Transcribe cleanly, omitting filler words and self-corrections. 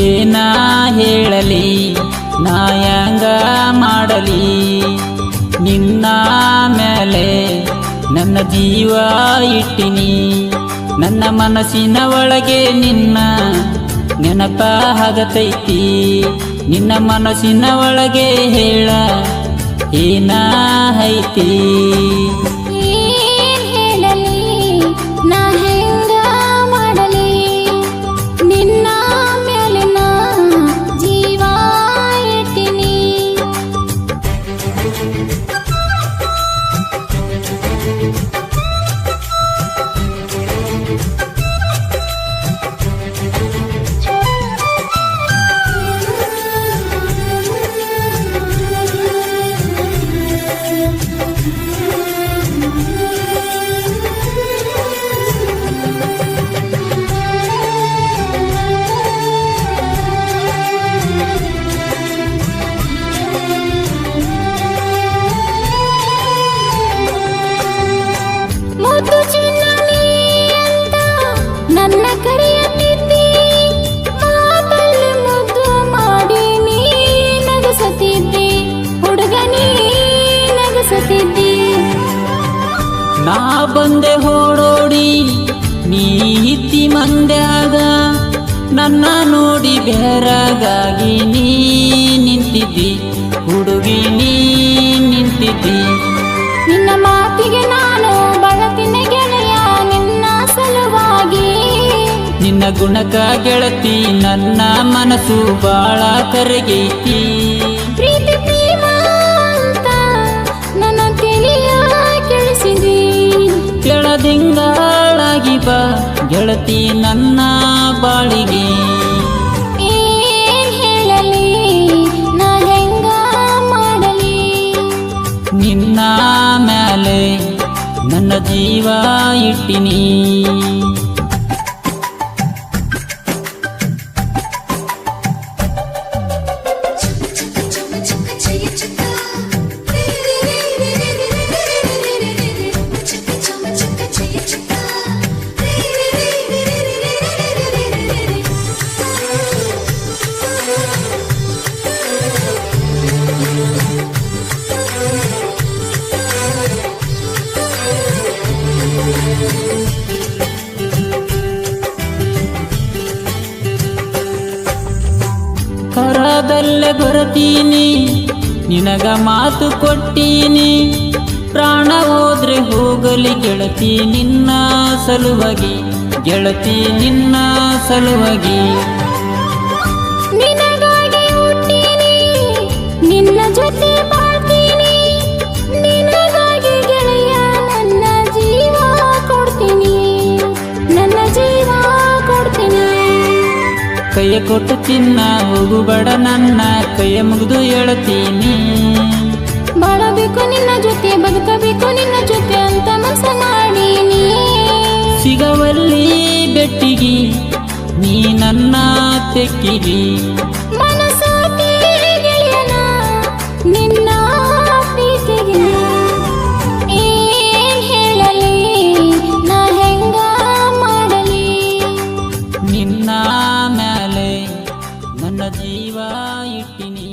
ಏನ ಹೇಳಲಿ ನಾ ಹ್ಯಾಂಗ ಮಾಡಲಿ ನಿನ್ನ ಮೇಲೆ ನನ್ನ ಜೀವ ಇಟ್ಟಿನಿ ನನ್ನ ಮನಸ್ಸಿನ ಒಳಗೆ ನಿನ್ನ ನೆನಪ ಆಗತೈತಿ ನಿನ್ನ ಮನಸ್ಸಿನ ಒಳಗೆ ಹೇಳ ಏನ ಐತಿ ಏನ್ ಹೇಳಲಿ ನಾ ಹೆಂಗ ಮಾಡಲಿ ನಿನ್ನ ಮೇಲೆ ನಾ ಜೀವ ಇಟ್ಟಿನಿ ಮುದ್ದು ಚಿನ್ನನಿ ಅಂತ ನನ್ನ ಕರೆಯತ್ತಿದ್ದಿ ಮಾತಲ್ಲಿ ಮುದ್ದು ಮಾಡಿ ನೀ ನಗಸತಿದ್ದಿ ಹುಡುಗ ನೀ ನಗಸತಿದ್ದಿ ನಾ ಬಂದೆ ಓಡೋಡಿ ನೀ ಇದ್ದಿ ಮಂದ್ಯಾಗ ನನ್ನ ನೋಡಿ ಬೆರಗಾಗಿ ನೀ ನಿಂತಿದ್ದಿ ಹುಡುಗಿ ನೀ ನಿಂತಿದ್ದಿ ನಿನ್ನ ಮಾತಿಗೆ ನಾನು ಬಳತಿನ ಗೆಳೆಯ ನಿನ್ನ ಸಲುವಾಗಿ ನಿನ್ನ ಗುಣಕ ಗೆಳತಿ ನನ್ನ ಮನಸ್ಸು ಬಾಳ ಕರಗೈತಿ ಪ್ರೀತಿ ಪ್ರೇಮ ಅಂತ ನನ್ನ ತಿಳಿಯ ಕೆಳಿಸಿದಿ ಕೆಳದಿಂಗಳಾಗಿ ಬಾ ಗೆಳತಿ ನನ್ನ ಬಾಳಿಗೆ ಏನ್ ಹೇಳಲಿ ನಾ ಹೆಂಗ ಮಾಡಲಿ ನಿನ್ನ ಮೇಲೆ ನನ್ನ ಜೀವ ಇಟ್ಟಿನಿ ಕರದಲ್ಲೇ ಬರ್ತೀನಿ ನಿನಗ ಮಾತು ಕೊಟ್ಟೀನಿ ಪ್ರಾಣ ಹೋದ್ರೆ ಹೋಗಲಿ ಗೆಳತಿ ನಿನ್ನ ಸಲುವಾಗಿ ಗೆಳತಿ ನಿನ್ನ ಸಲುವಾಗಿ ನಿನಗಾಗಿ ಹುಟ್ಟೀನಿ ನಿನ್ನ ಜೊತೆ ಬಾಳ್ತೀನಿ ನಿನಗಾಗಿ ಗೆಳೆಯ ನನ್ನ ಜೀವ ಕೊಡ್ತೀನಿ ನನ್ನ ಜೀವ ಕೊಡ್ತೀನಿ ಕೈಯ ಕೊಟ್ಟು ತಿನ್ನ ಹೋಗುಬೇಡ ನನ್ನ ಕೈಯ ಮುಗಿದು ಹೇಳ್ತೀನಿ ಬಾಳಬೇಕು ನಿನ್ನ ಜೊತೆ ಬದುಕಬೇಕು ನಿನ್ನ ಜೊತೆ ಅಂತ ಮನಸ ಮಾಡೀನಿ ಸಿಗವಲ್ಲಿ ಬೆಟ್ಟಿಗಿ ನೀ ನನ್ನ ತೆಕ್ಕಿಗಿ ಮನಸಾತಿ ಗೆಳೆಯನ ನಿನ್ನ ಪ್ರೀತಿಗೆ ಏನ್ ಹೇಳಲಿ ನಾ ಹೆಂಗ ಮಾಡಲಿ ನಿನ್ನ ಮೇಲೆ ನನ್ನ ಜೀವ ಇಟ್ಟಿನಿ